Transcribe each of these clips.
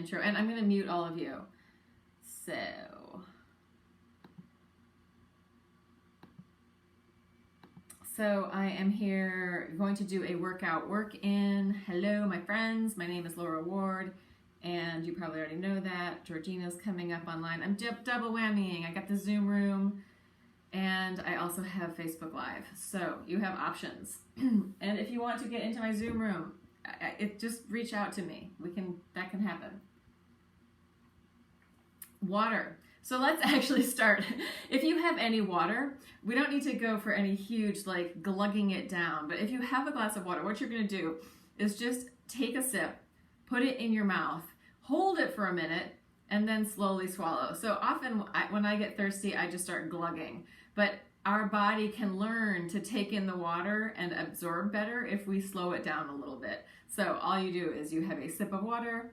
intro, and I'm going to mute all of you. So I am here going to do a workout work-in. Hello, my friends. My name is Laura Ward, and you probably already know that. Georgina's coming up online. I'm double whammying. I got the Zoom room, and I also have Facebook Live. So you have options. And if you want to get into my Zoom room, just reach out to me. That can happen. Water. So let's actually start. If you have any water, we don't need to go for any huge like glugging it down, but if you have a glass of water, what you're going to do is just take a sip, put it in your mouth, hold it for a minute, and then slowly swallow. So often when I get thirsty, I just start glugging, but our body can learn to take in the water and absorb better if we slow it down a little bit. So all you do is you have a sip of water,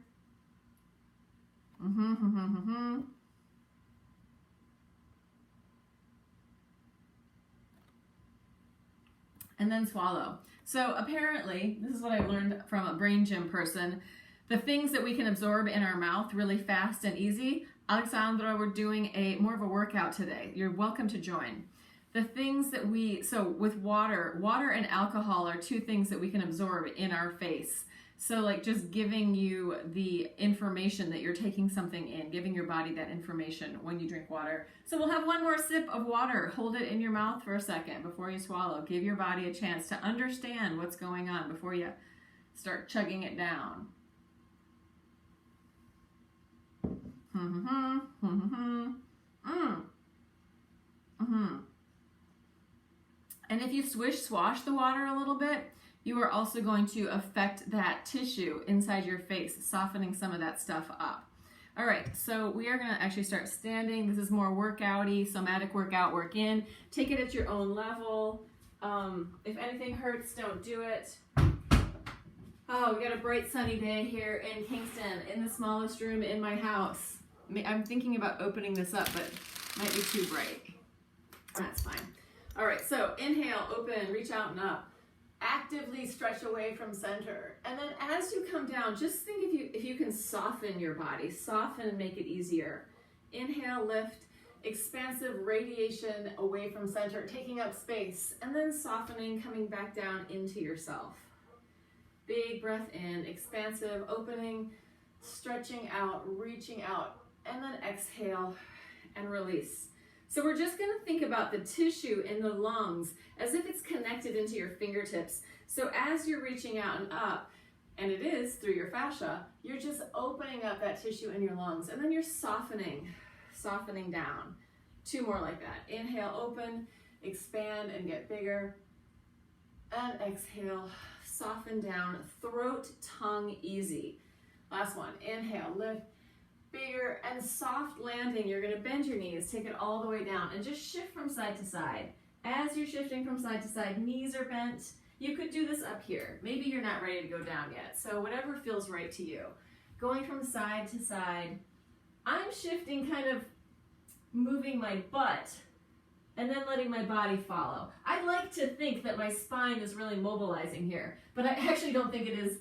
and then swallow. So apparently, this is what I learned from a brain gym person, the things that we can absorb in our mouth really fast and easy. Alexandra, we're doing more of a workout today. You're welcome to join. The things that so with water and alcohol are two things that we can absorb in our face. So like just giving you the information that you're taking something in, giving your body that information when you drink water. So we'll have one more sip of water. Hold it in your mouth for a second before you swallow. Give your body a chance to understand what's going on before you start chugging it down. And if you swash the water a little bit, you are also going to affect that tissue inside your face, softening some of that stuff up. All right, so we are going to actually start standing. This is more workout-y, somatic workout, work in. Take it at your own level. If anything hurts, don't do it. Oh, we got a bright sunny day here in Kingston, in the smallest room in my house. I'm thinking about opening this up, but it might be too bright. That's fine. All right, so inhale, open, reach out and up. Actively stretch away from center. And then as you come down, just think if you can soften your body, soften and make it easier. Inhale, lift, expansive radiation away from center, taking up space, and then softening, coming back down into yourself. Big breath in, expansive, opening, stretching out, reaching out, and then exhale and release. So we're just going to think about the tissue in the lungs as if it's connected into your fingertips. So as you're reaching out and up, and it is through your fascia, you're just opening up that tissue in your lungs, and then you're softening down. Two more like that. Inhale, open, expand and get bigger. And exhale, soften down, throat, tongue, easy. Last one. Inhale, lift. Bigger and soft landing. You're going to bend your knees, take it all the way down, and just shift from side to side. As you're shifting from side to side, knees are bent. You could do this up here. Maybe you're not ready to go down yet, so whatever feels right to you. Going from side to side, I'm shifting, kind of moving my butt, and then letting my body follow. I like to think that my spine is really mobilizing here, but I actually don't think it is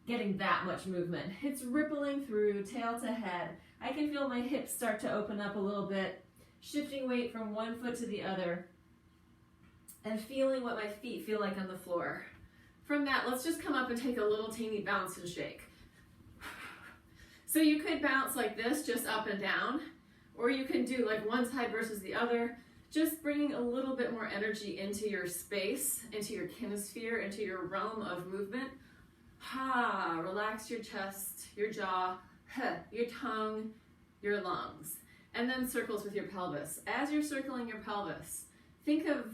getting that much movement. It's rippling through tail to head. I can feel my hips start to open up a little bit, shifting weight from one foot to the other, and feeling what my feet feel like on the floor. From that, let's just come up and take a little teeny bounce and shake. So you could bounce like this, just up and down, or you can do like one side versus the other, just bringing a little bit more energy into your space, into your kinesphere, into your realm of movement. Relax your chest, your jaw, your tongue, your lungs. And then circles with your pelvis. As you're circling your pelvis, think of,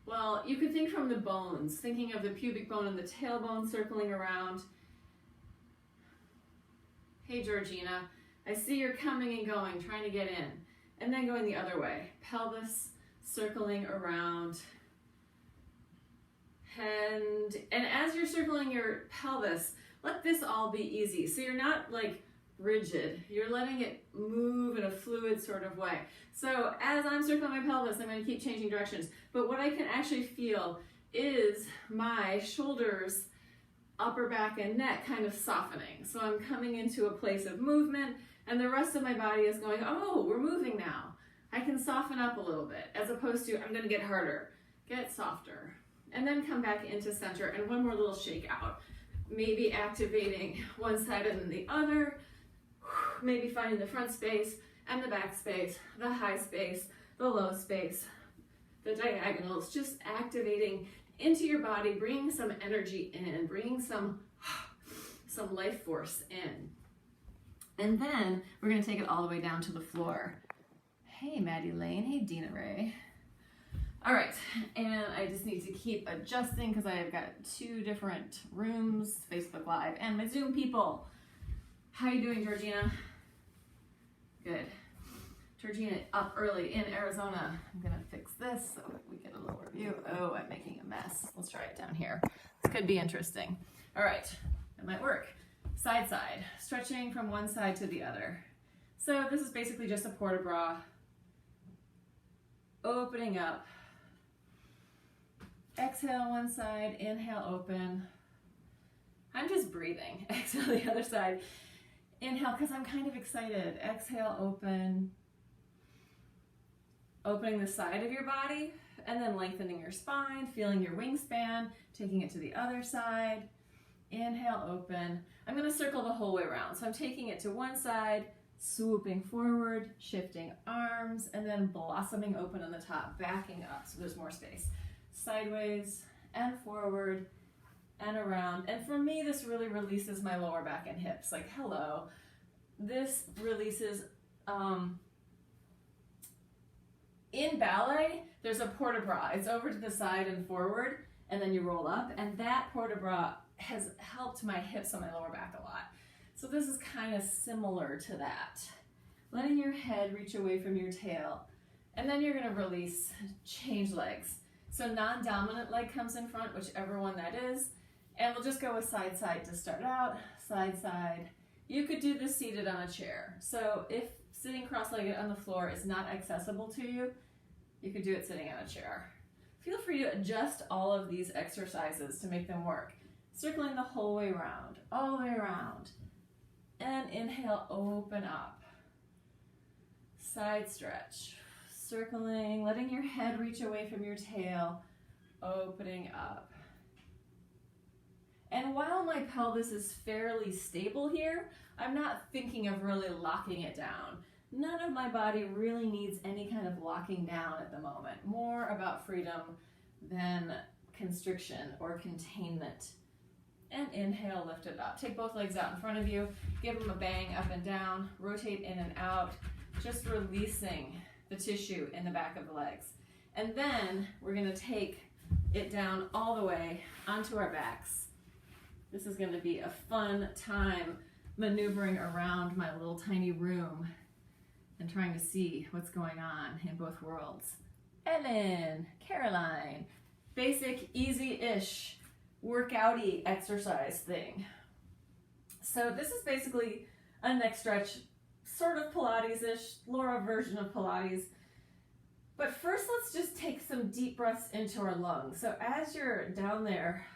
well, you could think from the bones, thinking of the pubic bone and the tailbone circling around. Hey, Georgina, I see you're coming and going, trying to get in. And then going the other way. Pelvis circling around. And as you're circling your pelvis, let this all be easy. So you're not like rigid. You're letting it move in a fluid sort of way. So as I'm circling my pelvis, I'm going to keep changing directions. But what I can actually feel is my shoulders upper back and neck kind of softening. So I'm coming into a place of movement, and the rest of my body is going, oh, we're moving now. I can soften up a little bit, as opposed to I'm gonna get harder, get softer. And then come back into center, and one more little shake out. Maybe activating one side and then the other, maybe finding the front space and the back space, the high space, the low space, the diagonals, just activating into your body, bringing some energy in, bringing some life force in. And then we're gonna take it all the way down to the floor. Hey, Maddie Lane. Hey, Dina Ray. All right, and I just need to keep adjusting because I have got 2 different rooms, Facebook Live and my Zoom people. How you doing, Georgina? Good. Georgina up early in Arizona. I'm gonna fix this so that we get a lower view. Oh, I'm making a mess. Let's try it down here. This could be interesting. All right, it might work. Side, side, stretching from one side to the other. So this is basically just a port de bras. Opening up. Exhale one side, inhale, open. I'm just breathing. Exhale the other side. Inhale, because I'm kind of excited. Exhale, open. Opening the side of your body, and then lengthening your spine, feeling your wingspan, taking it to the other side. Inhale, open. I'm gonna circle the whole way around. So I'm taking it to one side, swooping forward, shifting arms, and then blossoming open on the top, backing up so there's more space. Sideways and forward and around. And for me, this really releases my lower back and hips. Like, hello. This releases, in ballet, there's a port de bras. It's over to the side and forward, and then you roll up. And that port de bras has helped my hips and my lower back a lot. So this is kind of similar to that. Letting your head reach away from your tail. And then you're gonna release, change legs. So non-dominant leg comes in front, whichever one that is. And we'll just go with side, side to start out, side, side. You could do this seated on a chair. So if sitting cross-legged on the floor is not accessible to you, you could do it sitting on a chair. Feel free to adjust all of these exercises to make them work. Circling the whole way around, all the way around. And inhale, open up. Side stretch. Circling, letting your head reach away from your tail, opening up. And while my pelvis is fairly stable here, I'm not thinking of really locking it down. None of my body really needs any kind of locking down at the moment. More about freedom than constriction or containment. And inhale, lift it up. Take both legs out in front of you, give them a bang up and down, rotate in and out, just releasing the tissue in the back of the legs. And then we're gonna take it down all the way onto our backs. This is gonna be a fun time maneuvering around my little tiny room and trying to see what's going on in both worlds. Ellen, Caroline, basic, easy-ish, workouty exercise thing. So this is basically a neck stretch, sort of Pilates-ish, Laura version of Pilates. But first, let's just take some deep breaths into our lungs. So as you're down there,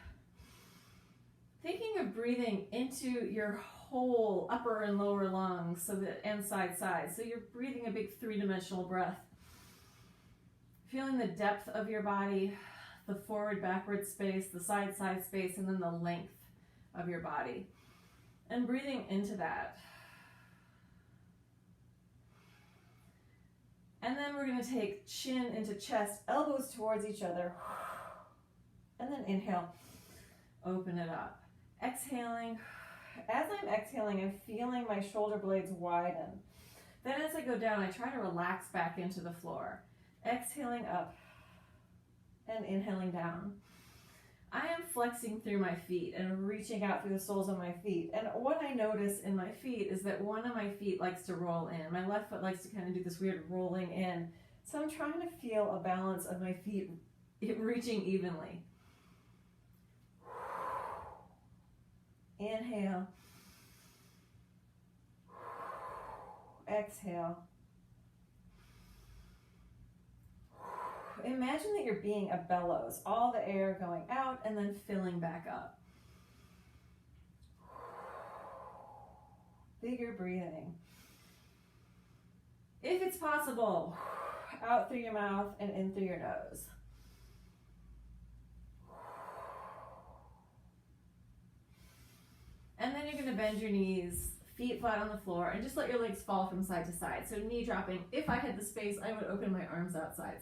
thinking of breathing into your whole upper and lower lungs, so that, and side. So you're breathing a big 3-dimensional breath. Feeling the depth of your body, the forward, backward space, the side space, and then the length of your body. And breathing into that. And then we're going to take chin into chest, elbows towards each other. And then inhale, open it up. Exhaling. As I'm exhaling, I'm feeling my shoulder blades widen. Then as I go down, I try to relax back into the floor. Exhaling up and inhaling down. I am flexing through my feet and reaching out through the soles of my feet. And what I notice in my feet is that one of my feet likes to roll in. My left foot likes to kind of do this weird rolling in. So I'm trying to feel a balance of my feet reaching evenly. Inhale. Exhale. Imagine that you're being a bellows, all the air going out and then filling back up. bigger breathing. If it's possible, out through your mouth and in through your nose. And then you're going to bend your knees, feet flat on the floor, and just let your legs fall from side to side. So knee dropping. If I had the space, I would open my arms out side.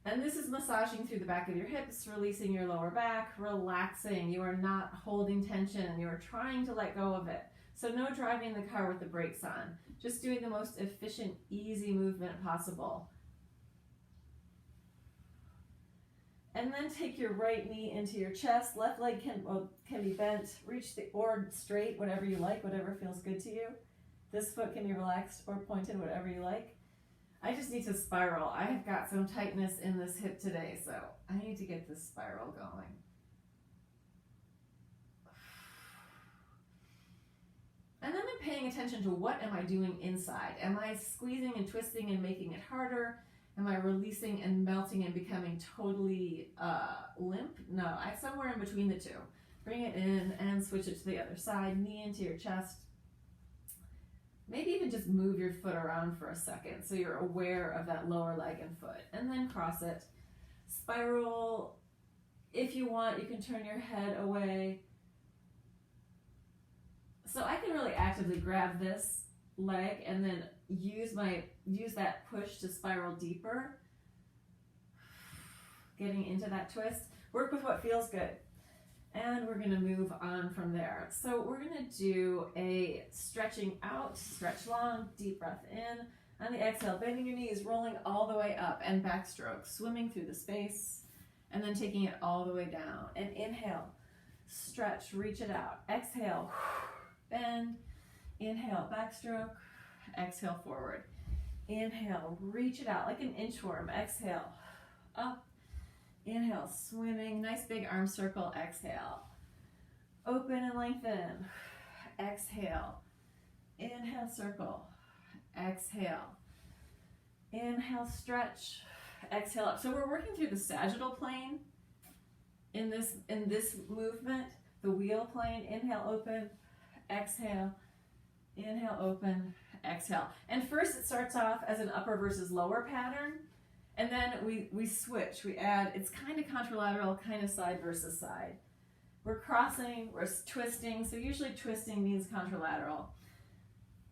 And this is massaging through the back of your hips, releasing your lower back, relaxing. You are not holding tension. You are trying to let go of it. So no driving the car with the brakes on. Just doing the most efficient, easy movement possible. And then take your right knee into your chest. Left leg can be bent, or straight, whatever you like, whatever feels good to you. This foot can be relaxed or pointed, whatever you like. I just need to spiral. I have got some tightness in this hip today, so I need to get this spiral going. And then I'm paying attention to what am I doing inside. Am I squeezing and twisting and making it harder? Am I releasing and melting and becoming totally limp? No, I'm somewhere in between the two. Bring it in and switch it to the other side. Knee into your chest. Maybe even just move your foot around for a second so you're aware of that lower leg and foot. And then cross it. Spiral. If you want, you can turn your head away. So I can really actively grab this leg and then use that push to spiral deeper. Getting into that twist. Work with what feels good. And we're going to move on from there. So we're going to do a stretching out, stretch long, deep breath in. On the exhale, bending your knees, rolling all the way up and backstroke, swimming through the space, and then taking it all the way down. And inhale, stretch, reach it out. Exhale, bend. Inhale, backstroke. Exhale, forward. Inhale, reach it out like an inchworm. Exhale, up. Inhale, swimming, nice big arm circle, exhale. Open and lengthen, exhale. Inhale, circle, exhale. Inhale, stretch, exhale up. So we're working through the sagittal plane in this movement, the wheel plane. Inhale, open, exhale. Inhale, open, exhale. And first it starts off as an upper versus lower pattern. And then we switch, we add, it's kind of contralateral, kind of side versus side. We're crossing, we're twisting, so usually twisting means contralateral.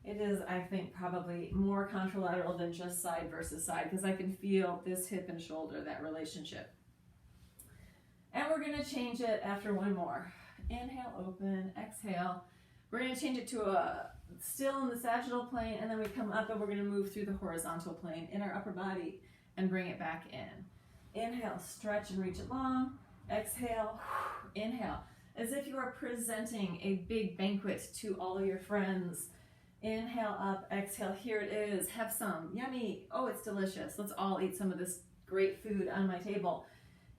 It is, I think, probably more contralateral than just side versus side, because I can feel this hip and shoulder, that relationship. And we're going to change it after one more. Inhale, open, exhale. We're going to change it to still in the sagittal plane, and then we come up and we're going to move through the horizontal plane in our upper body. And bring it back in. Inhale, stretch and reach it long. Exhale, inhale. As if you are presenting a big banquet to all of your friends. Inhale up, exhale, here it is. Have some, yummy. Oh, it's delicious. Let's all eat some of this great food on my table.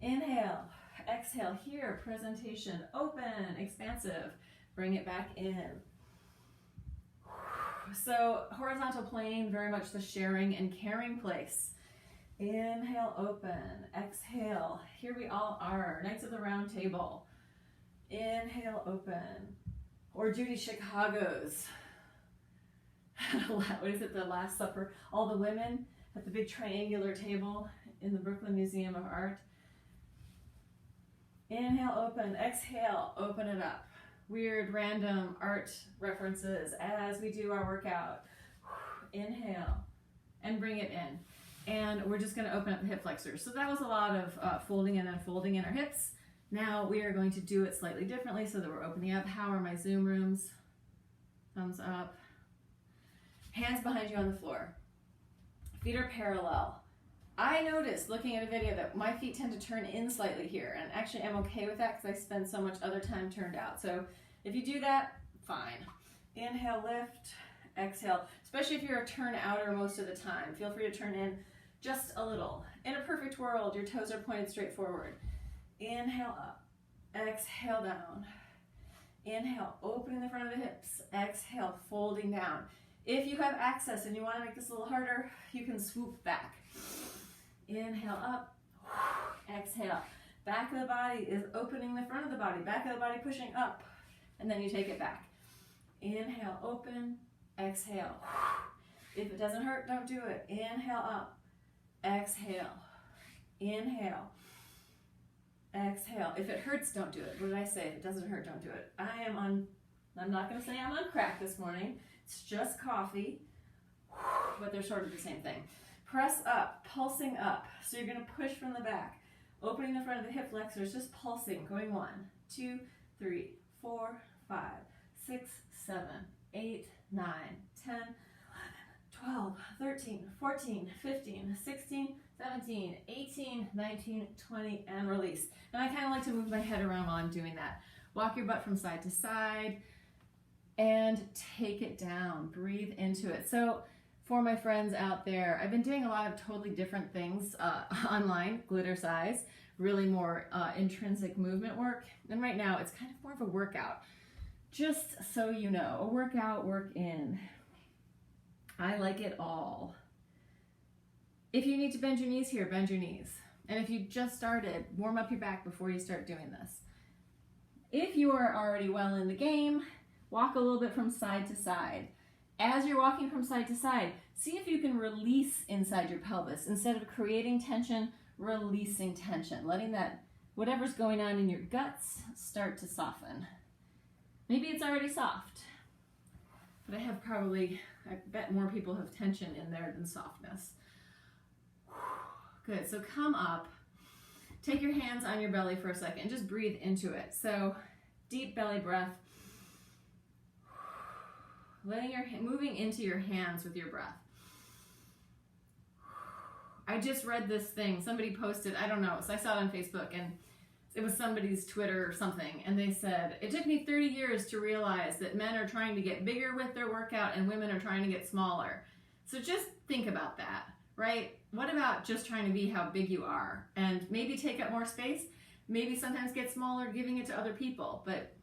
Inhale, exhale, here, presentation, open, expansive. Bring it back in. So horizontal plane, very much the sharing and caring place. Inhale, open, exhale. Here we all are, Knights of the Round Table. Inhale, open. Or Judy Chicago's, what is it, the Last Supper? All the women at the big triangular table in the Brooklyn Museum of Art. Inhale, open, exhale, open it up. Weird, random art references as we do our workout. Inhale, and bring it in. And we're just going to open up the hip flexors. So that was a lot of folding and unfolding in our hips. Now we are going to do it slightly differently so that we're opening up. How are my Zoom rooms? Thumbs up. Hands behind you on the floor. Feet are parallel. I noticed looking at a video that my feet tend to turn in slightly here. And actually I'm okay with that because I spend so much other time turned out. So if you do that, fine. Inhale, lift. Exhale. Especially if you're a turn outer most of the time. Feel free to turn in just a little. In a perfect world, your toes are pointed straight forward. Inhale up. Exhale down. Inhale, opening the front of the hips. Exhale, folding down. If you have access and you want to make this a little harder, you can swoop back. Inhale up. Exhale. Back of the body is opening the front of the body. Back of the body pushing up. And then you take it back. Inhale, open, exhale. If it doesn't hurt, don't do it. Inhale up, exhale, inhale, exhale. If it hurts, don't do it. What did I say? If it doesn't hurt, don't do it. I'm not gonna say I'm on crack this morning. It's just coffee, but they're sort of the same thing. Press up, pulsing up. So you're gonna push from the back. Opening the front of the hip flexors, just pulsing, going 1, 2, 3, 4, 5, 6, 7, 8, 9, 10, 12, 13, 14, 15, 16, 17, 18, 19, 20, and release. And I kind of like to move my head around while I'm doing that. Walk your butt from side to side and take it down. Breathe into it. So for my friends out there, I've been doing a lot of totally different things online, glittercise, really more intrinsic movement work. And right now it's kind of more of a workout. Just so you know, a workout, work in. I like it all. If you need to bend your knees here, bend your knees. And if you just started, warm up your back before you start doing this. If you are already well in the game, walk a little bit from side to side. As you're walking from side to side, see if you can release inside your pelvis. Instead of creating tension, releasing tension. Letting that, whatever's going on in your guts, start to soften. Maybe it's already soft. But I bet more people have tension in there than softness. Good, so come up. Take your hands on your belly for a second. Just breathe into it. So deep belly breath. Moving into your hands with your breath. I just read this thing. Somebody posted, I don't know, so I saw it on Facebook and it was somebody's Twitter or something, and they said, it took me 30 years to realize that men are trying to get bigger with their workout and women are trying to get smaller. So just think about that, right? What about just trying to be how big you are? And maybe take up more space, maybe sometimes get smaller, giving it to other people. But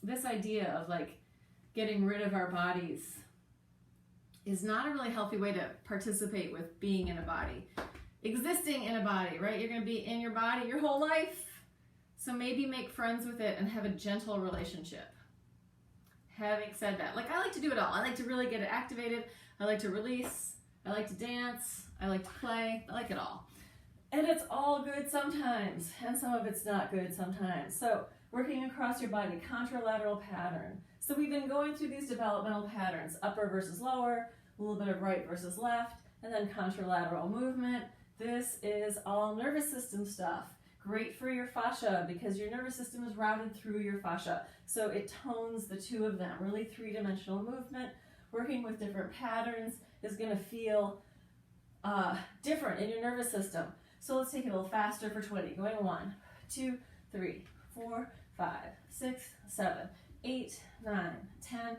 this idea of like getting rid of our bodies is not a really healthy way to participate with being in a body. Existing in a body, right? You're gonna be in your body your whole life. So maybe make friends with it and have a gentle relationship. Having said that, like I like to do it all. I like to really get it activated. I like to release. I like to dance. I like to play. I like it all. And it's all good sometimes. And some of it's not good sometimes. So working across your body, contralateral pattern. So we've been going through these developmental patterns, upper versus lower, a little bit of right versus left, and then contralateral movement. This is all nervous system stuff. Great for your fascia because your nervous system is routed through your fascia. So it tones the two of them, really three-dimensional movement. Working with different patterns is gonna feel different in your nervous system. So let's take it a little faster for 20. Going 1, 2, 3, 4, 5, 6, 7, 8, 9, 10, 11,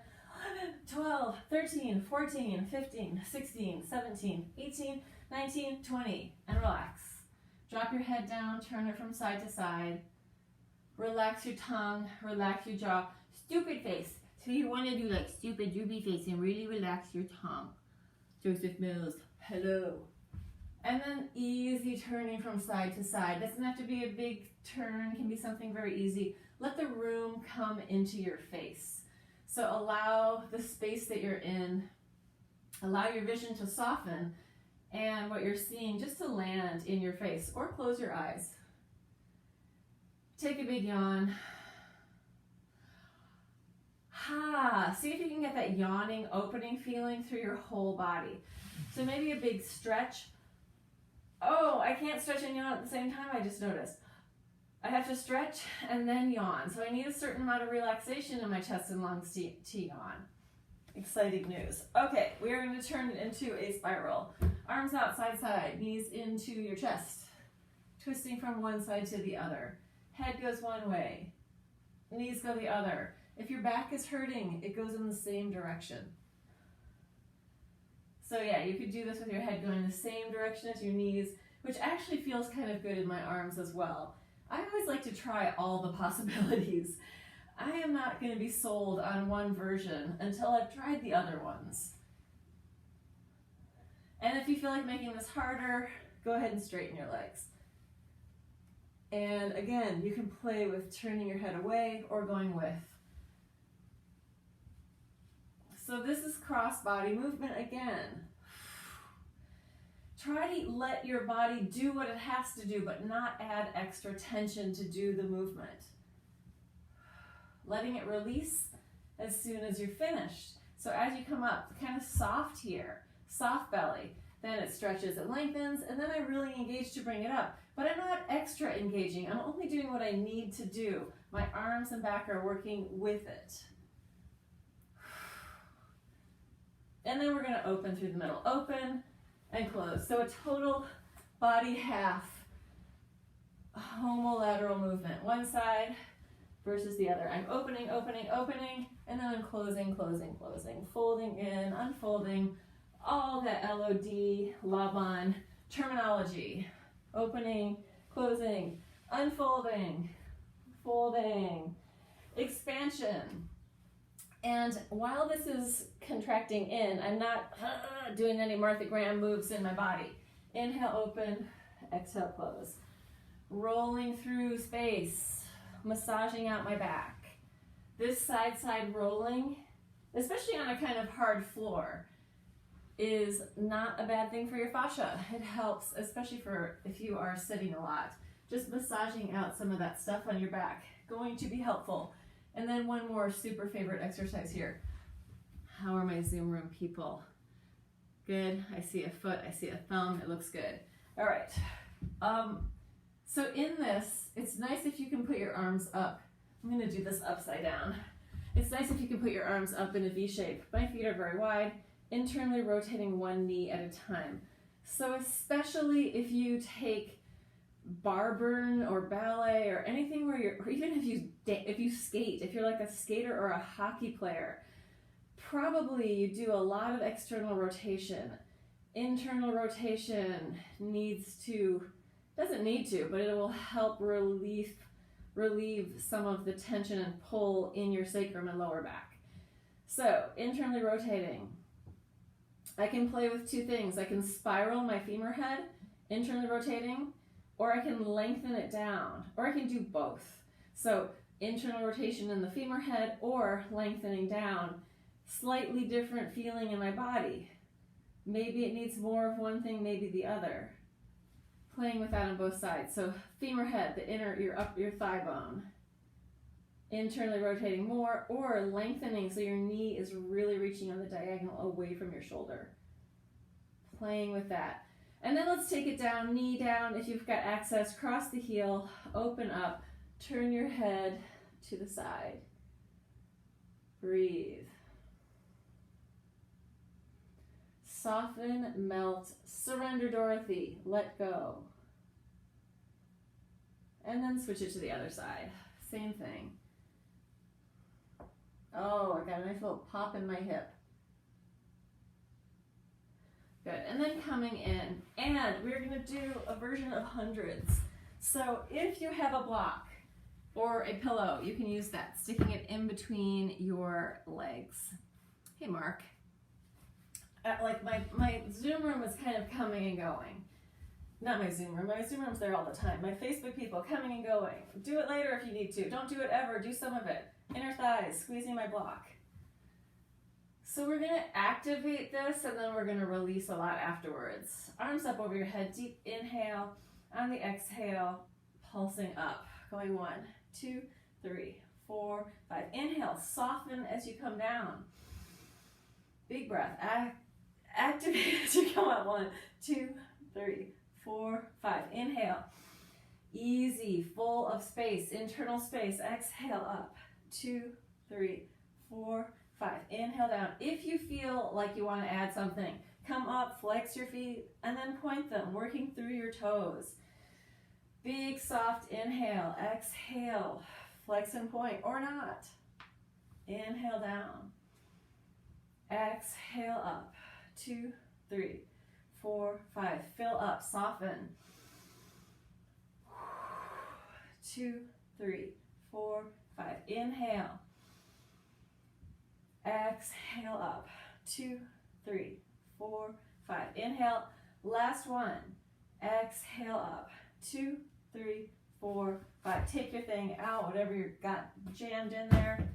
12, 13, 14, 15, 16, 17, 18, 19, 20, and relax. Drop your head down, turn it from side to side. Relax your tongue, relax your jaw. Stupid face. So you want to do like stupid droopy face and really relax your tongue. Joseph Mills, hello. And then easy turning from side to side. Doesn't have to be a big turn, can be something very easy. Let the room come into your face. So allow the space that you're in, allow your vision to soften and what you're seeing just to land in your face, or close your eyes. Take a big yawn. See if you can get that yawning, opening feeling through your whole body. So maybe a big stretch. Oh, I can't stretch and yawn at the same time, I just noticed. I have to stretch and then yawn. So I need a certain amount of relaxation in my chest and lungs to yawn. Exciting news. Okay, we are going to turn it into a spiral. Arms out, side, side, knees into your chest. Twisting from one side to the other. Head goes one way, knees go the other. If your back is hurting, it goes in the same direction. So yeah, you could do this with your head going the same direction as your knees, which actually feels kind of good in my arms as well. I always like to try all the possibilities. I am not going to be sold on one version until I've tried the other ones. And if you feel like making this harder, go ahead and straighten your legs. And again, you can play with turning your head away or going with. So this is cross body movement again. Try to let your body do what it has to do, but not add extra tension to do the movement. Letting it release as soon as you're finished. So as you come up, kind of soft here, soft belly, then it stretches and lengthens, and then I really engage to bring it up. But I'm not extra engaging, I'm only doing what I need to do. My arms and back are working with it. And then we're gonna open through the middle. Open and close. So a total body half homolateral movement. One side versus the other. I'm opening, opening, opening, and then I'm closing, closing, closing. Folding in, unfolding, all that LOD, Laban terminology. Opening, closing, unfolding, folding, expansion. And while this is contracting in, I'm not doing any Martha Graham moves in my body. Inhale, open, exhale, close. Rolling through space, massaging out my back. This side rolling, especially on a kind of hard floor, is not a bad thing for your fascia. It helps, especially for if you are sitting a lot. Just massaging out some of that stuff on your back, going to be helpful. And then one more super favorite exercise here. How are my Zoom room people? Good, I see a foot, I see a thumb, it looks good. All right, so in this, it's nice if you can put your arms up. I'm gonna do this upside down. It's nice if you can put your arms up in a V shape. My feet are very wide, internally rotating one knee at a time. So especially if you take bar burn or ballet or anything where you're, or even if you skate, if you're like a skater or a hockey player, probably you do a lot of external rotation. Internal rotation doesn't need to, but it will help relieve some of the tension and pull in your sacrum and lower back. So internally rotating. I can play with two things. I can spiral my femur head, internally rotating, or I can lengthen it down, or I can do both. So internal rotation in the femur head or lengthening down, slightly different feeling in my body. Maybe it needs more of one thing, maybe the other. Playing with that on both sides. So femur head, the inner, your thigh bone. Internally rotating more or lengthening so your knee is really reaching on the diagonal away from your shoulder. Playing with that. And then let's take it down, knee down. If you've got access, cross the heel, open up, turn your head to the side. Breathe. Soften, melt, surrender, Dorothy, let go. And then switch it to the other side. Same thing. Oh, I got a nice little pop in my hip. Good, and then coming in, and we're gonna do a version of hundreds. So if you have a block or a pillow, you can use that, sticking it in between your legs. Hey, Mark. Like my Zoom room is kind of coming and going. Not my Zoom room's there all the time. My Facebook people coming and going. Do it later if you need to. Don't do it ever, do some of it. Inner thighs, squeezing my block. So we're gonna activate this and then we're gonna release a lot afterwards. Arms up over your head, deep inhale. On the exhale, pulsing up. Going 1, 2, 3, 4, 5. Inhale, soften as you come down. Big breath, activate as you come up. 1, 2, 3, 4, 5. Inhale, easy, full of space, internal space. Exhale up. 2, 3, 4, 5. Inhale down. If you feel like you want to add something, come up, flex your feet, and then point them, working through your toes. Big, soft inhale. Exhale, flex and point, or not. Inhale down. Exhale up. 2, 3, 4, 5. Fill up, soften. 2, 3, 4, 5. Inhale. Exhale up. 2, 3, 4, 5. Inhale. Last one. Exhale up. 2, 3, 4, 5. Take your thing out, whatever you got jammed in there.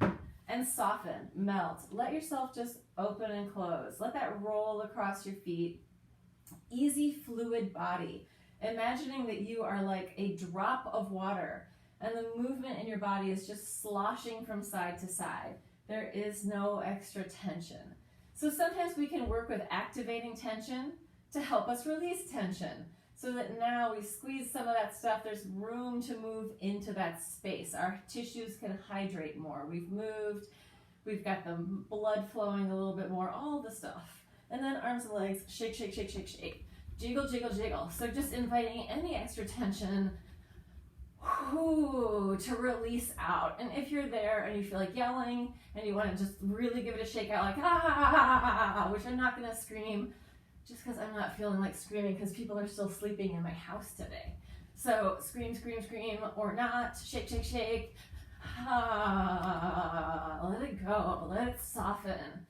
and soften, melt. Let yourself just open and close. Let that roll across your feet. Easy, fluid body. Imagining that you are like a drop of water and the movement in your body is just sloshing from side to side. There is no extra tension. So sometimes we can work with activating tension to help us release tension, so that now we squeeze some of that stuff, there's room to move into that space. Our tissues can hydrate more. We've moved, we've got the blood flowing a little bit more, all the stuff. And then arms and legs, shake, shake, shake, shake, shake. Jiggle, jiggle, jiggle. So just inviting any extra tension to release out. And if you're there and you feel like yelling and you want to just really give it a shake out, like ah, which I'm not going to scream, just because I'm not feeling like screaming because people are still sleeping in my house today. So scream, scream, scream, or not, shake, shake, shake. Let it go, let it soften.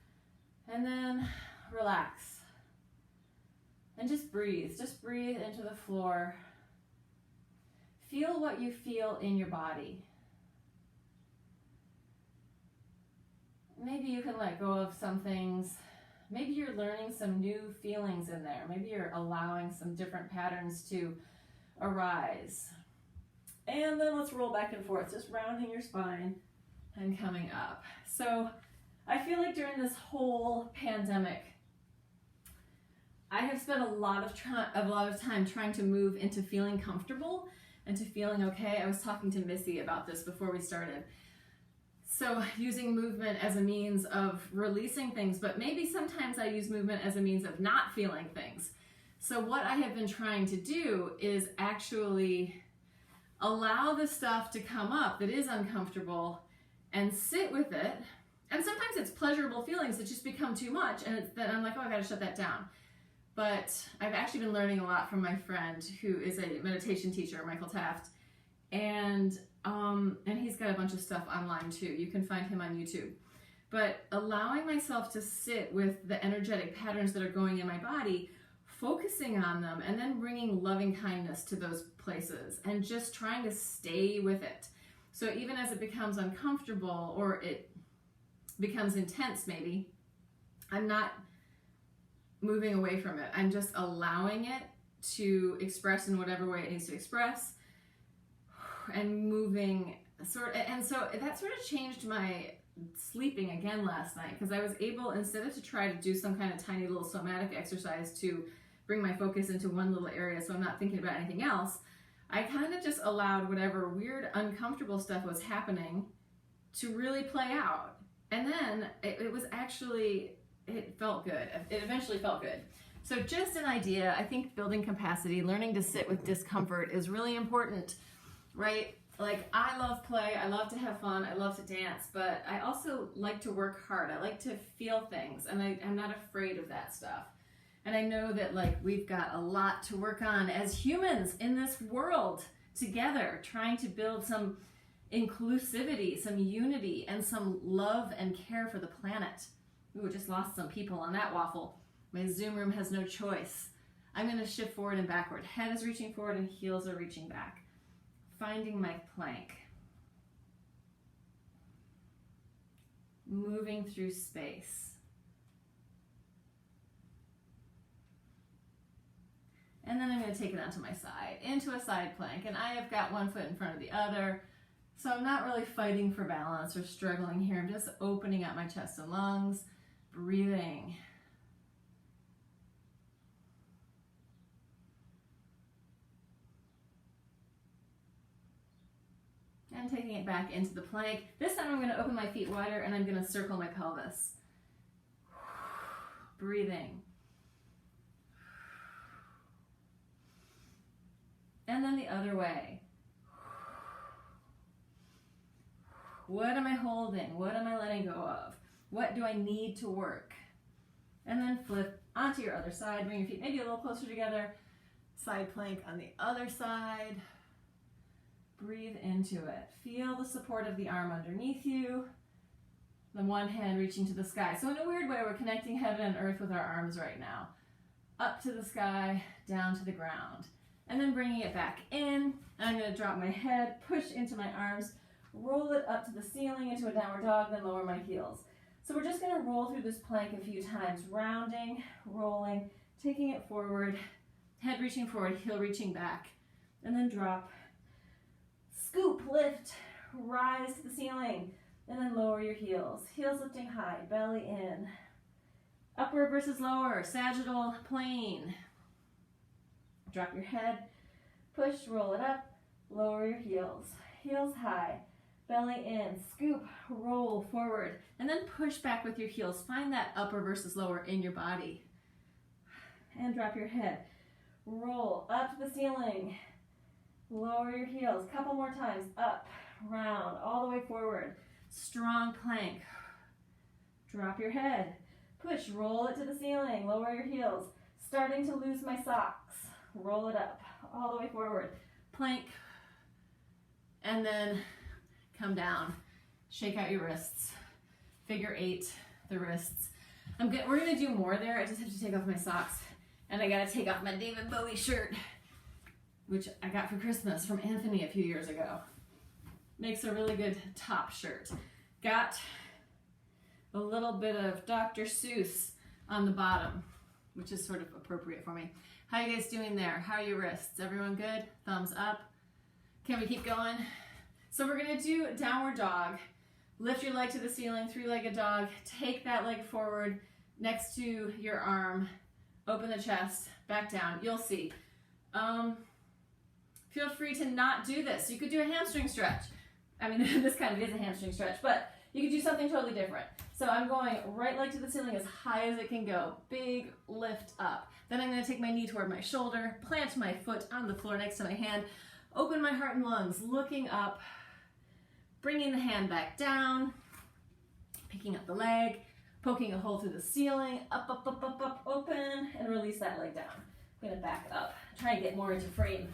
And then relax. And just breathe into the floor. Feel what you feel in your body. Maybe you can let go of some things. Maybe you're learning some new feelings in there. Maybe you're allowing some different patterns to arise. And then let's roll back and forth, just rounding your spine and coming up. So I feel like during this whole pandemic, I have spent a lot of time trying to move into feeling comfortable and to feeling okay. I was talking to Missy about this before we started. So using movement as a means of releasing things, but maybe sometimes I use movement as a means of not feeling things. So what I have been trying to do is actually allow the stuff to come up that is uncomfortable and sit with it. And sometimes it's pleasurable feelings that just become too much, and then I'm like, oh, I gotta shut that down. But I've actually been learning a lot from my friend who is a meditation teacher, Michael Taft, and he's got a bunch of stuff online too. You can find him on YouTube. But allowing myself to sit with the energetic patterns that are going in my body, focusing on them, and then bringing loving kindness to those places, and just trying to stay with it. So even as it becomes uncomfortable or it becomes intense maybe, I'm not moving away from it. I'm just allowing it to express in whatever way it needs to express, and moving and so that sort of changed my sleeping again last night, because I was able, instead of to try to do some kind of tiny little somatic exercise to bring my focus into one little area so I'm not thinking about anything else, I kind of just allowed whatever weird, uncomfortable stuff was happening to really play out. And then it felt good. It eventually felt good. So just an idea, I think building capacity, learning to sit with discomfort is really important, right? Like, I love play, I love to have fun, I love to dance, but I also like to work hard. I like to feel things, and I'm not afraid of that stuff. And I know that, like, we've got a lot to work on as humans in this world together, trying to build some inclusivity, some unity, and some love and care for the planet. Ooh, just lost some people on that waffle. My Zoom room has no choice. I'm going to shift forward and backward. Head is reaching forward and heels are reaching back. Finding my plank. Moving through space. And then I'm going to take it onto my side, into a side plank. And I have got one foot in front of the other. So I'm not really fighting for balance or struggling here. I'm just opening up my chest and lungs, breathing. And taking it back into the plank. This time I'm going to open my feet wider and I'm going to circle my pelvis. Breathing. And then the other way. What am I holding? What am I letting go of? What do I need to work? And then flip onto your other side. Bring your feet maybe a little closer together. Side plank on the other side. Breathe into it. Feel the support of the arm underneath you. The one hand reaching to the sky. So in a weird way, we're connecting heaven and earth with our arms right now. Up to the sky, down to the ground. And then bringing it back in. And I'm going to drop my head, push into my arms, roll it up to the ceiling into a downward dog, then lower my heels. So we're just gonna roll through this plank a few times, rounding, rolling, taking it forward, head reaching forward, heel reaching back, and then drop. Scoop, lift, rise to the ceiling, and then lower your heels. Heels lifting high, belly in. Upward versus lower, sagittal plane. Drop your head, push, roll it up, lower your heels. Heels high, belly in, scoop, roll forward, and then push back with your heels. Find that upper versus lower in your body. And drop your head. Roll up to the ceiling. Lower your heels. Couple more times. Up, round, all the way forward. Strong plank. Drop your head. Push, roll it to the ceiling. Lower your heels. Starting to lose my socks. Roll it up, all the way forward. Plank. And then come down. Shake out your wrists. Figure 8, the wrists. We're gonna do more there. I just have to take off my socks. And I gotta take off my David Bowie shirt, which I got for Christmas from Anthony a few years ago. Makes a really good top shirt. Got a little bit of Dr. Seuss on the bottom, which is sort of appropriate for me. How you guys doing there? How are your wrists? Everyone good? Thumbs up. Can we keep going? So we're gonna do downward dog. Lift your leg to the ceiling, 3-legged dog. Take that leg forward next to your arm. Open the chest, back down. You'll see. Feel free to not do this. You could do a hamstring stretch. I mean, this kind of is a hamstring stretch, but you could do something totally different. So I'm going right leg to the ceiling as high as it can go. Big lift up. Then I'm going to take my knee toward my shoulder, plant my foot on the floor next to my hand, open my heart and lungs, looking up, bringing the hand back down, picking up the leg, poking a hole through the ceiling, up, up, up, up, up, open, and release that leg down. I'm going to back up, try and get more into frame.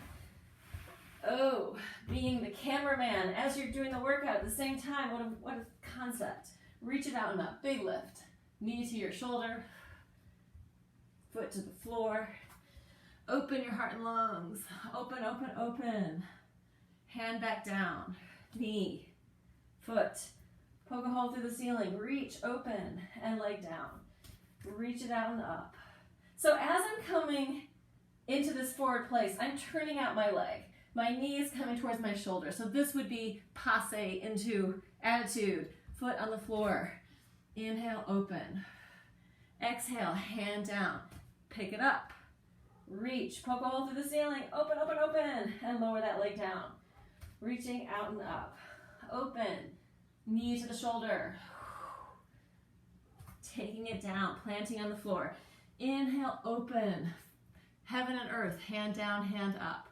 Oh, being the cameraman as you're doing the workout at the same time, what a concept. Reach it out and up, big lift. Knee to your shoulder, foot to the floor. Open your heart and lungs. Open, open, open. Hand back down, knee, foot. Poke a hole through the ceiling, reach, open, and leg down. Reach it out and up. So as I'm coming into this forward place, I'm turning out my leg. My knee is coming towards my shoulder. So this would be passe into attitude. Foot on the floor. Inhale, open. Exhale, hand down. Pick it up. Reach, poke a hole through the ceiling. Open, open, open. And lower that leg down. Reaching out and up. Open. Knee to the shoulder. Taking it down, planting on the floor. Inhale, open. Heaven and earth, hand down, hand up.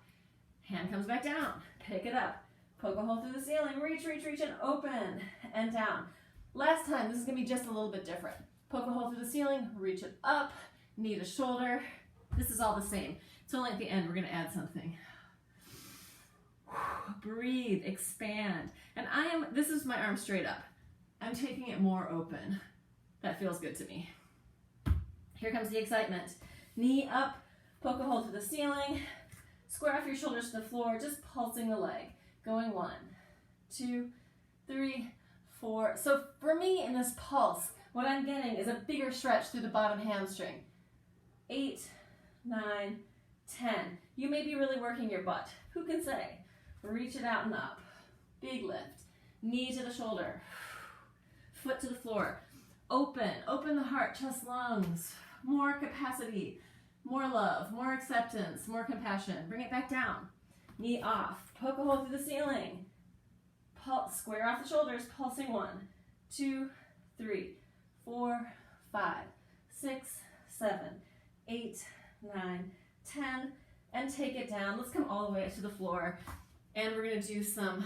Hand comes back down, pick it up. Poke a hole through the ceiling, reach, reach, reach, and open, and down. Last time, this is gonna be just a little bit different. Poke a hole through the ceiling, reach it up, knee to shoulder. This is all the same. It's only at the end, we're gonna add something. Breathe, expand. And this is my arm straight up. I'm taking it more open. That feels good to me. Here comes the excitement. Knee up, poke a hole through the ceiling, square off your shoulders to the floor, just pulsing the leg. Going 1, 2, 3, 4. So for me in this pulse, what I'm getting is a bigger stretch through the bottom hamstring. 8, 9, 10. You may be really working your butt. Who can say? Reach it out and up. Big lift. Knee to the shoulder. Foot to the floor. Open the heart, chest, lungs. More capacity, more love, more acceptance, more compassion. Bring it back down. Knee off, poke a hole through the ceiling. Square off the shoulders, pulsing 1, 2, 3, 4, 5, 6, 7, 8, 9, 10, and take it down. Let's come all the way up to the floor, and we're gonna do some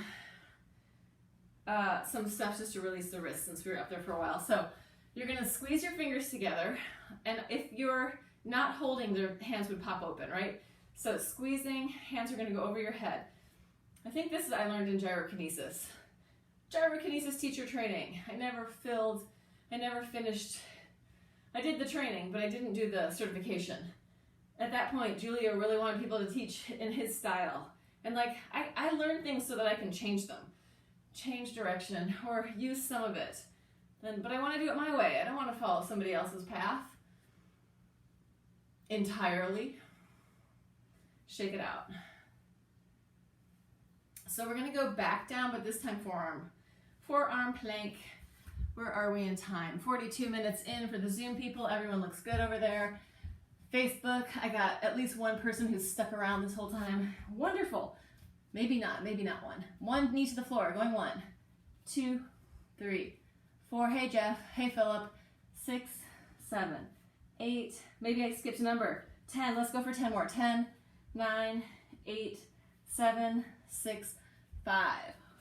stuff just to release the wrists since we were up there for a while. So you're gonna squeeze your fingers together, and if you're not holding, their hands would pop open, right? So squeezing, hands are gonna go over your head. I think this I learned in gyrokinesis. Gyrokinesis teacher training. I never finished. I did the training, but I didn't do the certification. At that point, Julio really wanted people to teach in his style. And I learned things so that I can change them. change direction or use some of it. But I want to do it my way. I don't want to follow somebody else's path entirely. Shake it out. So we're going to go back down, but this time forearm. Forearm plank. Where are we in time? 42 minutes in for the Zoom people. Everyone looks good over there. Facebook, I got at least one person who's stuck around this whole time. Wonderful. Maybe not one. One knee to the floor, going 1, 2, 3, 4. Hey Jeff, hey Philip. 6, 7, 8. Maybe I skipped a number. 10, let's go for 10 more. 10, 9, 8, 7, 6, 5,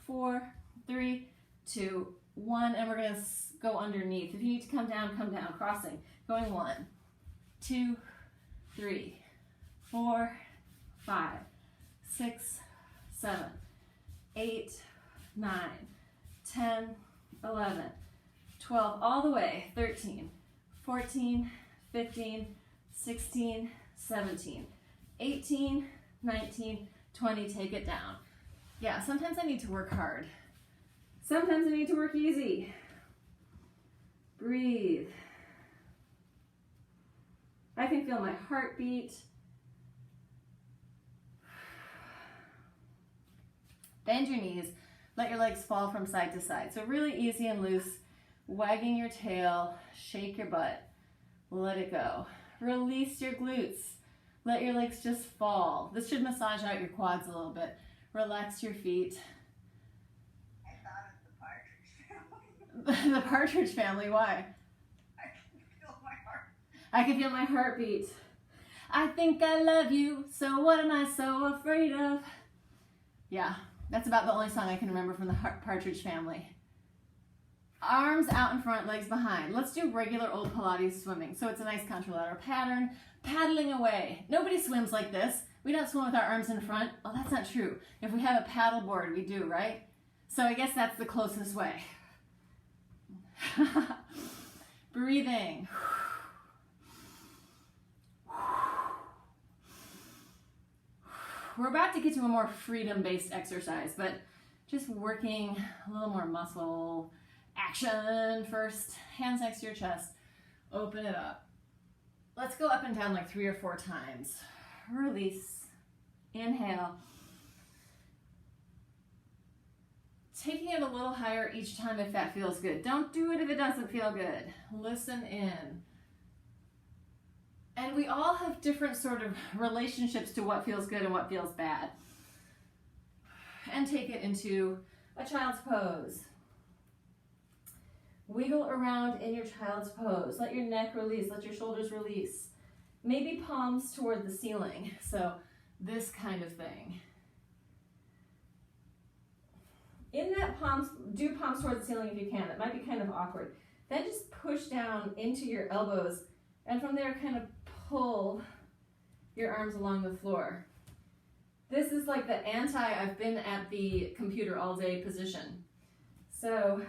4, 3, 2, 1, and we're going to go underneath. If you need to come down, crossing. Going 1, 2, 3, 4, 5, 6, 7, 8, 9, 10, 11, 12, all the way. 13, 14, 15, 16, 17, 18, 19, 20, take it down. Yeah, sometimes I need to work hard. Sometimes I need to work easy. Breathe. I can feel my heartbeat. Bend your knees. Let your legs fall from side to side. So really easy and loose. Wagging your tail. Shake your butt. Let it go. Release your glutes. Let your legs just fall. This should massage out your quads a little bit. Relax your feet. The Partridge Family, why? I can feel my heart. I can feel my heartbeat. I think I love you, so what am I so afraid of? Yeah, that's about the only song I can remember from the Partridge Family. Arms out in front, legs behind. Let's do regular old Pilates swimming. So it's a nice contralateral pattern, paddling away. Nobody swims like this. We don't swim with our arms in front. Oh, that's not true. If we have a paddle board, we do, right? So I guess that's the closest way. Breathing. We're about to get to a more freedom-based exercise, but just working a little more muscle action first. Hands next to your chest. Open it up. Let's go up and down like 3 or 4 times. Release. Inhale. Taking it a little higher each time if that feels good. Don't do it if it doesn't feel good. Listen in. And we all have different sort of relationships to what feels good and what feels bad. And take it into a child's pose. Wiggle around in your child's pose. Let your neck release, let your shoulders release. Maybe palms toward the ceiling. So this kind of thing. In that do palms toward the ceiling if you can. It might be kind of awkward. Then just push down into your elbows, and from there kind of pull your arms along the floor. This is like the I've been at the computer all day position. So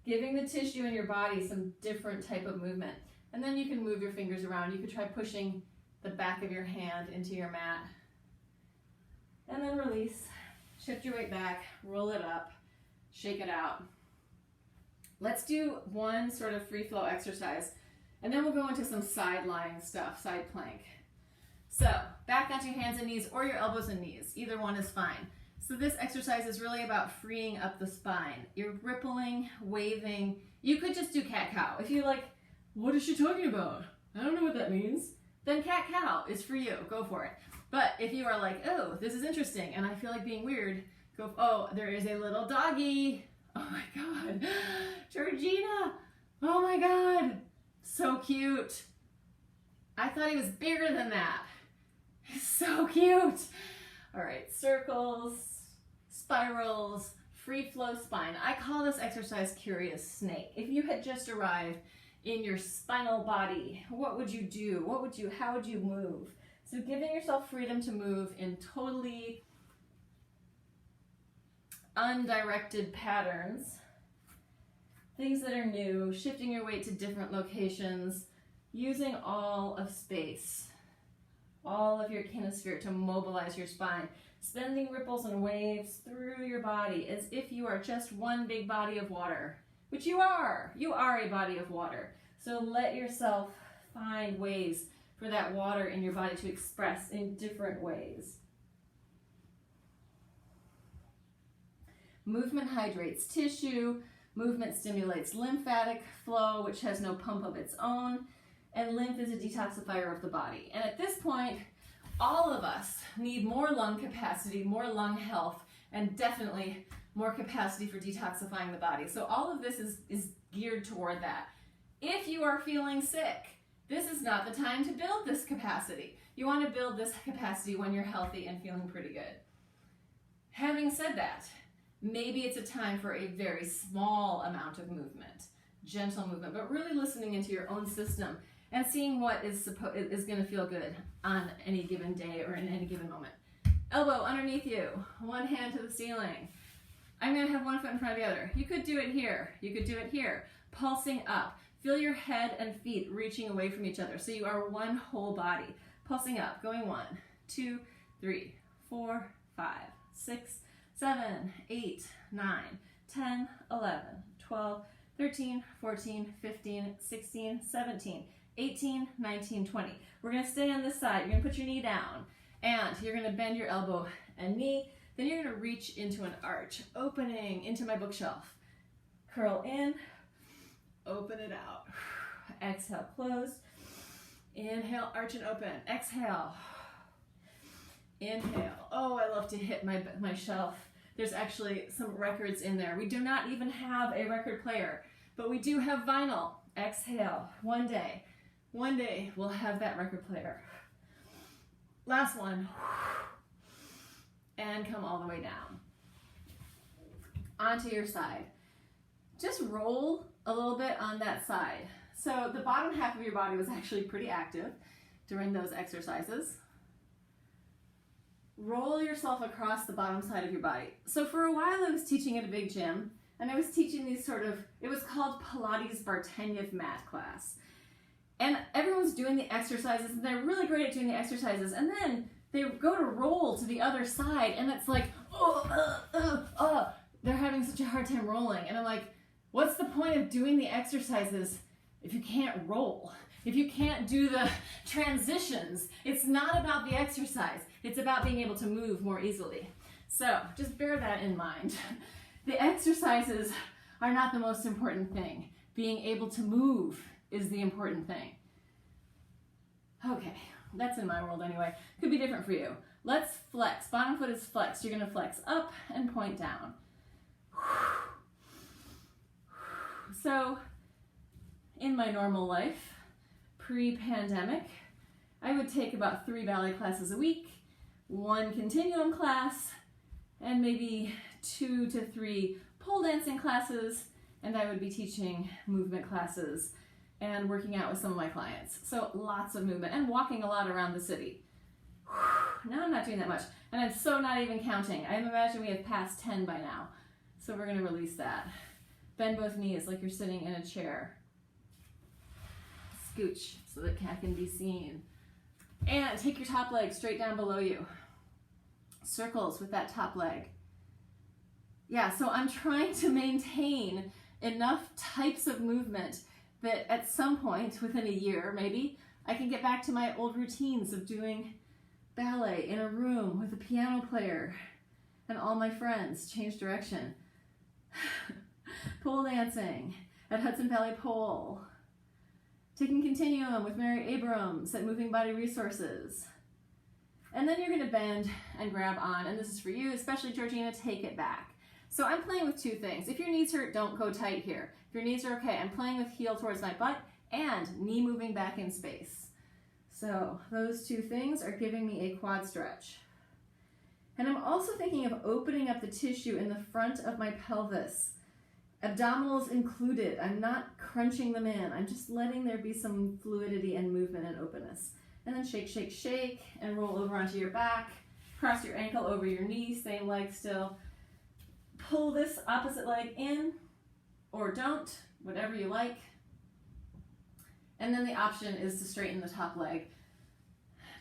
giving the tissue in your body some different type of movement. And then you can move your fingers around. You could try pushing the back of your hand into your mat. And then release. Shift your weight back, roll it up, shake it out. Let's do one sort of free flow exercise, and then we'll go into some side lying stuff, side plank. So back onto your hands and knees or your elbows and knees. Either one is fine. So this exercise is really about freeing up the spine. You're rippling, waving. You could just do cat-cow. If you're like, what is she talking about? I don't know what that means. Then cat-cow is for you. Go for it. But if you are like, oh, this is interesting, and I feel like being weird, go, oh, there is a little doggy. Oh my God. Georgina. Oh my God. So cute. I thought he was bigger than that. He's so cute. All right, circles, spirals, free flow spine. I call this exercise Curious Snake. If you had just arrived in your spinal body, what would you do? How would you move? So giving yourself freedom to move in totally undirected patterns, things that are new, shifting your weight to different locations, using all of space, all of your kinesphere to mobilize your spine. sending ripples and waves through your body as if you are just one big body of water, which you are. You are a body of water. So let yourself find ways for that water in your body to express in different ways. Movement hydrates tissue. Movement stimulates lymphatic flow, which has no pump of its own. And lymph is a detoxifier of the body. And at this point, all of us need more lung capacity, more lung health, and definitely more capacity for detoxifying the body. So all of this is geared toward that. If you are feeling sick, this is not the time to build this capacity. You want to build this capacity when you're healthy and feeling pretty good. Having said that, maybe it's a time for a very small amount of movement, gentle movement, but really listening into your own system and seeing what is going to feel good on any given day or in any given moment. Elbow underneath you, one hand to the ceiling. I'm going to have one foot in front of the other. You could do it here. You could do it here. Pulsing up. Feel your head and feet reaching away from each other. So you are one whole body. Pulsing up, going 1, 2, 3, 4, 5, 6, 7, 8, 9, 10, 11, 12, 13, 14, 15, 16, 17, 18, 19, 20. We're going to stay on this side. You're going to put your knee down and you're going to bend your elbow and knee. Then you're going to reach into an arch, opening into my bookshelf. Curl in, open it out. Exhale, close. Inhale, arch and open. Exhale. Inhale. Oh, I love to hit my shelf. There's actually some records in there. We do not even have a record player, but we do have vinyl. Exhale. One day we'll have that record player. Last one. And come all the way down. Onto your side. Just roll a little bit on that side. So the bottom half of your body was actually pretty active during those exercises. Roll yourself across the bottom side of your body. So for a while I was teaching at a big gym, and I was teaching these it was called Pilates Barteniev mat class. And everyone's doing the exercises, and they're really great at doing the exercises, and then they go to roll to the other side, and it's like, they're having such a hard time rolling. And I'm like, what's the point of doing the exercises if you can't roll? If you can't do the transitions? It's not about the exercise. It's about being able to move more easily. So just bear that in mind. The exercises are not the most important thing. Being able to move is the important thing. Okay, that's in my world anyway. Could be different for you. Let's flex. Bottom foot is flexed. You're going to flex up and point down. So, in my normal life, pre-pandemic, I would take about 3 ballet classes a week, 1 continuum class, and maybe 2 to 3 pole dancing classes, and I would be teaching movement classes and working out with some of my clients. So lots of movement and walking a lot around the city. Now I'm not doing that much, and I'm so not even counting. I imagine we have passed 10 by now. So we're gonna release that. Bend both knees like you're sitting in a chair. Scooch so that cat can be seen. And take your top leg straight down below you. Circles with that top leg. Yeah, so I'm trying to maintain enough types of movement that at some point within a year, maybe, I can get back to my old routines of doing ballet in a room with a piano player and all my friends, change direction. Pole dancing at Hudson Valley Pole. Taking continuum with Mary Abrams at Moving Body Resources. And then you're going to bend and grab on, and this is for you, especially Georgina, take it back. So I'm playing with 2 things. If your knees hurt, don't go tight here. If your knees are okay, I'm playing with heel towards my butt and knee moving back in space. So those 2 things are giving me a quad stretch. And I'm also thinking of opening up the tissue in the front of my pelvis. Abdominals included. I'm not crunching them in. I'm just letting there be some fluidity and movement and openness. And then shake, shake, shake, and roll over onto your back. Cross your ankle over your knee, same leg still. Pull this opposite leg in, or don't, whatever you like. And then the option is to straighten the top leg.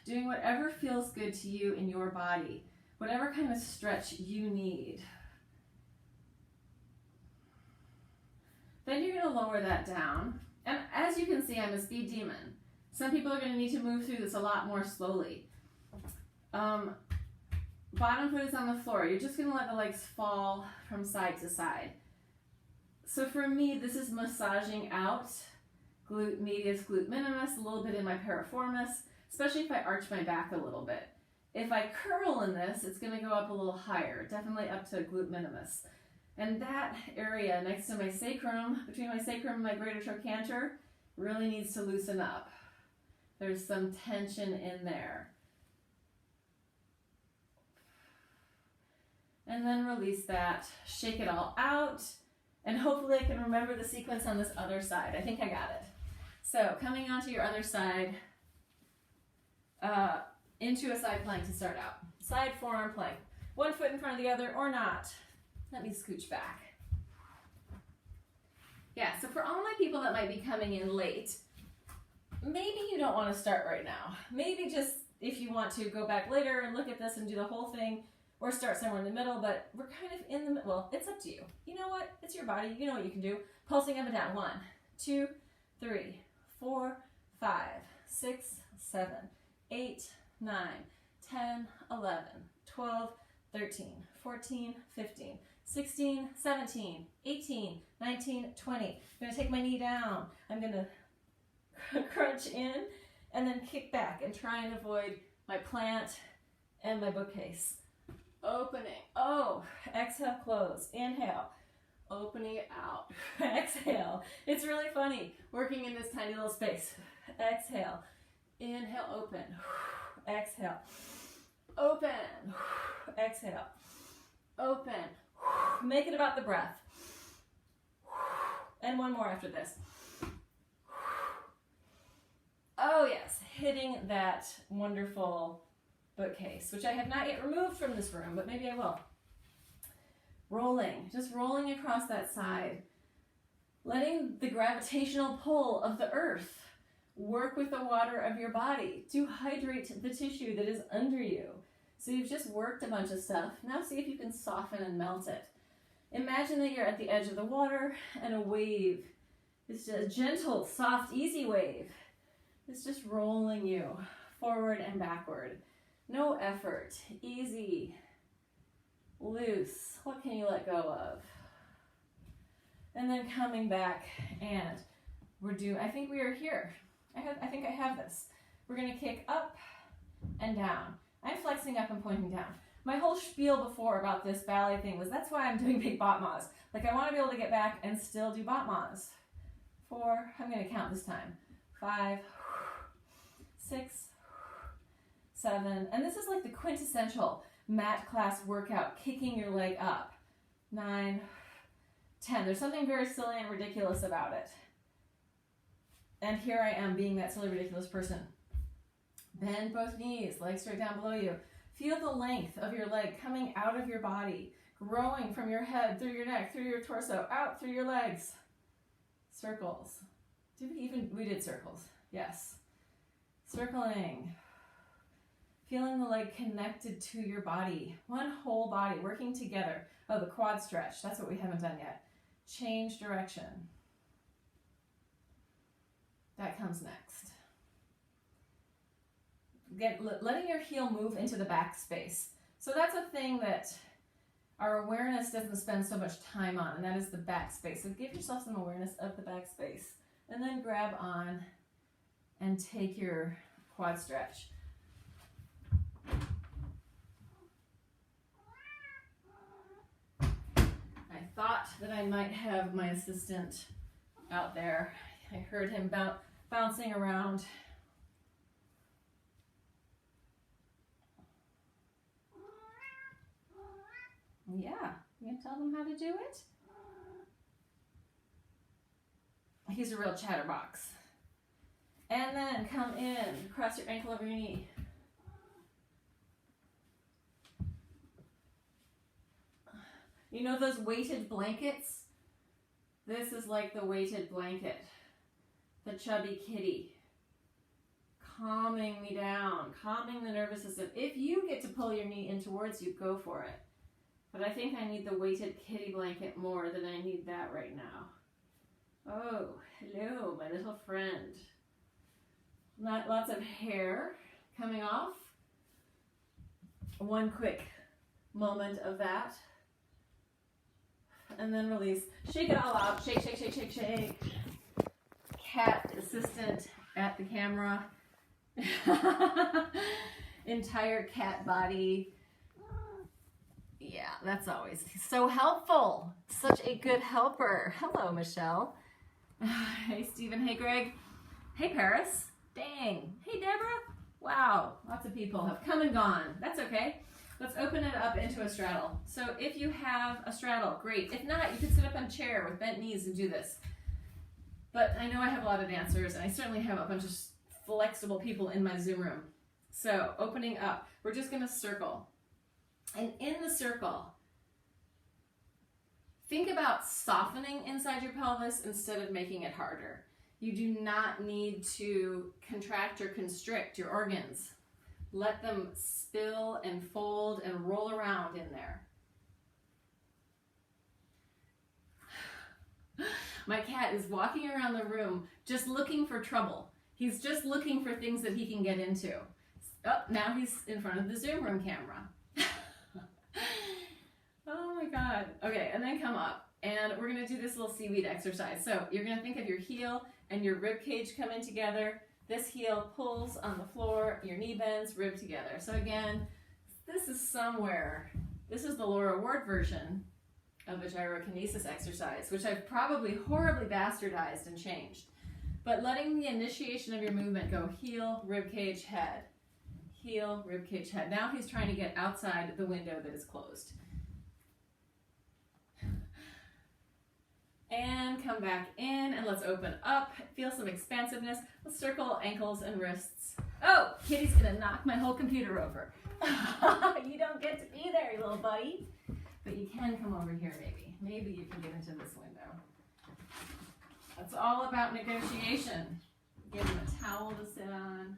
Doing whatever feels good to you in your body. whatever kind of stretch you need. Then you're going to lower that down. And as you can see, I'm a speed demon. Some people are going to need to move through this a lot more slowly. Bottom foot is on the floor. You're just going to let the legs fall from side to side. So for me, this is massaging out glute medius, glute minimus, a little bit in my piriformis, especially if I arch my back a little bit. If I curl in this, it's going to go up a little higher, definitely up to glute minimus. And that area next to my sacrum, between my sacrum and my greater trochanter, really needs to loosen up. There's some tension in there. And then release that, shake it all out, and hopefully I can remember the sequence on this other side. I think I got it. So coming onto your other side, into a side plank to start out. Side forearm plank. One foot in front of the other or not. Let me scooch back. Yeah, so for all my people that might be coming in late, maybe you don't want to start right now. Maybe just if you want to go back later and look at this and do the whole thing, or start somewhere in the middle, but we're kind of in the middle. Well, it's up to you. You know what? It's your body. You know what you can do. Pulsing up and down. 1, 2, 3, 4, 5, 6, 7, 8, 9, 10, 11, 12, 13, 14, 15, 16, 17, 18, 19, 20. I'm going to take my knee down. I'm going to crunch in and then kick back and try and avoid my plant and my bookcase. Opening. Oh, exhale, close. Inhale. Opening it out. Exhale. It's really funny working in this tiny little space. Exhale. Inhale, open. Exhale. Open. Exhale. Open. Make it about the breath. And one more after this. Oh yes, hitting that wonderful bookcase, which I have not yet removed from this room, but maybe I will. Rolling, just rolling across that side. Letting the gravitational pull of the earth work with the water of your body to hydrate the tissue that is under you. So you've just worked a bunch of stuff. Now see if you can soften and melt it. Imagine that you're at the edge of the water and a wave. It's just a gentle, soft, easy wave. It's just rolling you forward and backward. No effort, easy, loose. What can you let go of? And then coming back, and I think we are here. I think I have this. We're gonna kick up and down. I'm flexing up and pointing down. My whole spiel before about this ballet thing was that's why I'm doing big battements. Like I wanna be able to get back and still do battements. 4, I'm gonna count this time. 5, 6, 7, and this is like the quintessential mat class workout, kicking your leg up. 9, 10. There's something very silly and ridiculous about it. And here I am being that silly, ridiculous person. Bend both knees, legs straight down below you. Feel the length of your leg coming out of your body, growing from your head, through your neck, through your torso, out through your legs. Circles. We did circles. Yes. Circling. Feeling the leg connected to your body. One whole body working together. Oh, the quad stretch. That's what we haven't done yet. Change direction. That comes next. Letting your heel move into the back space. So that's a thing that our awareness doesn't spend so much time on, and that is the back space. So give yourself some awareness of the back space. And then grab on and take your quad stretch. I thought that I might have my assistant out there. I heard him bouncing around. Yeah, you can tell them how to do it. He's a real chatterbox. And then come in, cross your ankle over your knee. You know those weighted blankets? This is like the weighted blanket. The chubby kitty. calming me down, calming the nervous system. If you get to pull your knee in towards you, go for it. But I think I need the weighted kitty blanket more than I need that right now. Oh, hello, my little friend. Lots of hair coming off. One quick moment of that. And then release. Shake it all out. Shake, shake, shake, shake, shake. Cat assistant at the camera. Entire cat body. Yeah, that's always so helpful. Such a good helper. Hello, Michelle. Hey, Stephen. Hey, Greg. Hey, Paris. Dang. Hey, Deborah. Wow, lots of people have come and gone. That's okay. Let's open it up into a straddle. So if you have a straddle, great. If not, you can sit up on a chair with bent knees and do this. But I know I have a lot of dancers, and I certainly have a bunch of flexible people in my Zoom room. So opening up, we're just going to circle. And in the circle, think about softening inside your pelvis instead of making it harder. You do not need to contract or constrict your organs. Let them spill and fold and roll around in there. My cat is walking around the room just looking for trouble. He's just looking for things that he can get into. Oh, now he's in front of the Zoom room camera. Oh my God. Okay, and then come up. And we're going to do this little seaweed exercise. So you're going to think of your heel and your rib cage coming together. This heel pulls on the floor, your knee bends, rib together. So again, this is somewhere. This is the Laura Ward version of a gyrokinesis exercise, which I've probably horribly bastardized and changed. But letting the initiation of your movement go heel, rib cage, head. Heel, rib cage, head. Now he's trying to get outside the window that is closed. And come back in, and let's open up. Feel some expansiveness. Let's circle ankles and wrists. Oh, Kitty's gonna knock my whole computer over. You don't get to be there, you little buddy. But you can come over here, maybe. Maybe you can get into this window. That's all about negotiation. Give him a towel to sit on.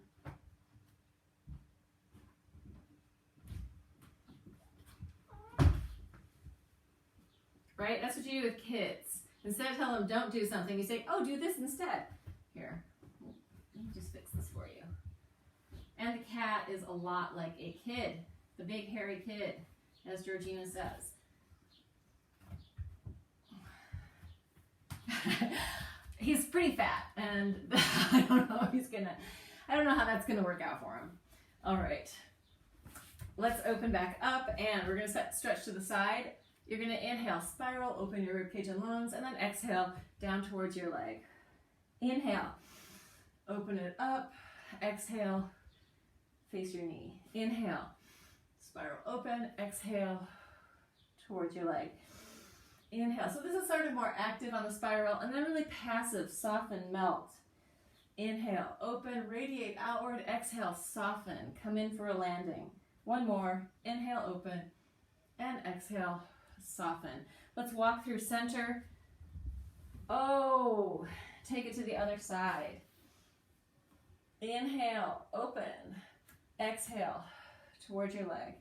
Right? That's what you do with kids. Instead of telling them don't do something, you say, oh, do this instead. Here, let me just fix this for you. And the cat is a lot like a kid, the big hairy kid, as Georgina says. He's pretty fat, and I don't know how that's gonna work out for him. All right, let's open back up, and we're gonna stretch to the side. You're going to inhale, spiral, open your ribcage and lungs, and then exhale down towards your leg. Inhale, open it up, exhale, face your knee. Inhale, spiral open, exhale towards your leg. Inhale. So this is sort of more active on the spiral, and then really passive, soften, melt. Inhale, open, radiate outward, exhale, soften, come in for a landing. One more, inhale, open, and exhale, soften. Let's walk through center. Oh, take it to the other side. Inhale, open. Exhale, towards your leg.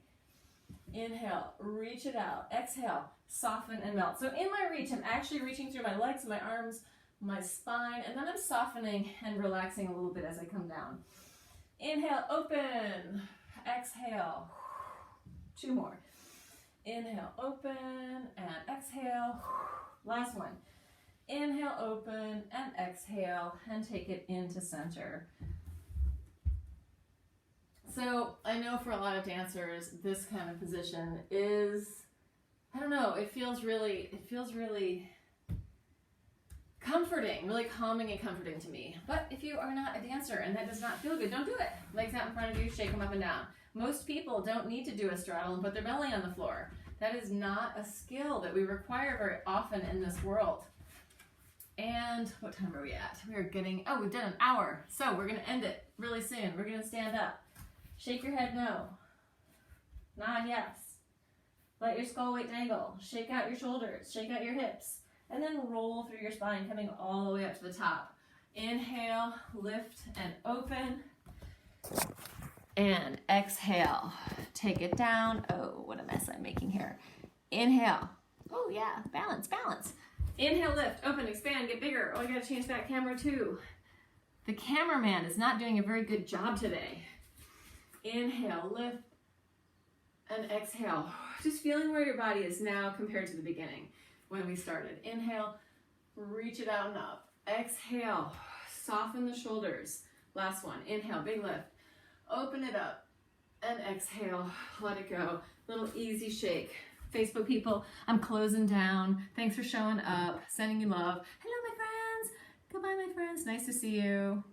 Inhale, reach it out. Exhale, soften and melt. So in my reach, I'm actually reaching through my legs, my arms, my spine, and then I'm softening and relaxing a little bit as I come down. Inhale, open. Exhale. Two more. Inhale, open, and exhale. Last one. Inhale, open, and exhale, and take it into center. So I know for a lot of dancers, this kind of position is, I don't know, it feels really comforting, really calming and comforting to me. But if you are not a dancer and that does not feel good, don't do it. Legs out in front of you, shake them up and down. Most people don't need to do a straddle and put their belly on the floor. That is not a skill that we require very often in this world. And what time are we at? We've done an hour. So we're going to end it really soon. We're going to stand up. Shake your head no. Nod yes. Let your skull weight dangle. Shake out your shoulders. Shake out your hips. And then roll through your spine, coming all the way up to the top. Inhale, lift and open. And exhale. Take it down. Oh, what a mess I'm making here. Inhale. Oh yeah, balance, balance. Inhale, lift, open, expand, get bigger. Oh, I gotta change that camera too. The cameraman is not doing a very good job today. Inhale, lift, and exhale. Just feeling where your body is now compared to the beginning when we started. Inhale, reach it out and up. Exhale, soften the shoulders. Last one, inhale, big lift. Open it up and exhale, let it go. Little easy shake. Facebook people, I'm closing down. Thanks for showing up, sending you love. Hello, my friends. Goodbye, my friends. Nice to see you.